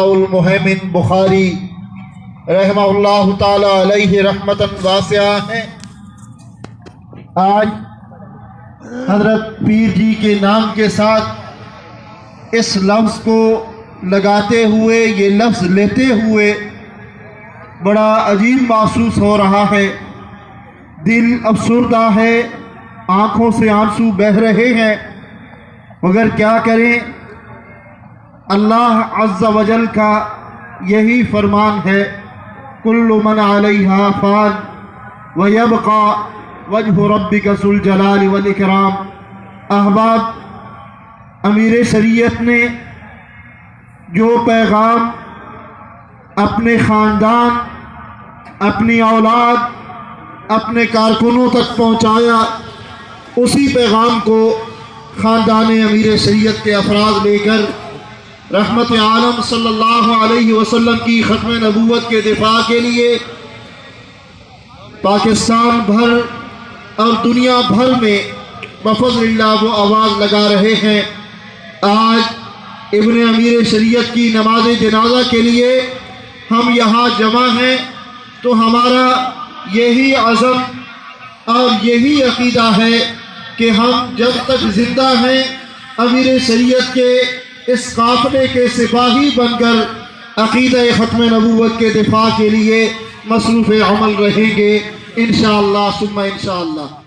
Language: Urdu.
المہیمن بخاری رحمہ اللہ تعالی علیہ رحمتاً واسعہ ہیں۔ آج حضرت پیر جی کے نام کے ساتھ اس لفظ کو لگاتے ہوئے، یہ لفظ لیتے ہوئے بڑا عجیب محسوس ہو رہا ہے، دل افسردہ ہے، آنکھوں سے آنسو بہہ رہے ہیں، مگر کیا کریں، اللہ عز و جل کا یہی فرمان ہے، کل من علیہا فان ویبقى وجہ ربک ذو الجلال والاکرام۔ احباب، امیر شریعت نے جو پیغام اپنے خاندان، اپنی اولاد، اپنے کارکنوں تک پہنچایا، اسی پیغام کو خاندان امیر شریعت کے افراد لے کر رحمت عالم صلی اللہ علیہ وسلم کی ختم نبوت کے دفاع کے لیے پاکستان بھر اور دنیا بھر میں بفضل اللہ وہ آواز لگا رہے ہیں۔ آج ابن امیر شریعت کی نماز جنازہ کے لیے ہم یہاں جمع ہیں تو ہمارا یہی عزم اور یہی عقیدہ ہے کہ ہم جب تک زندہ ہیں امیر شریعت کے اس قافلے کے سپاہی بن کر عقیدہ ختم نبوت کے دفاع کے لیے مصروف عمل رہیں گے، انشاءاللہ ثم انشاءاللہ۔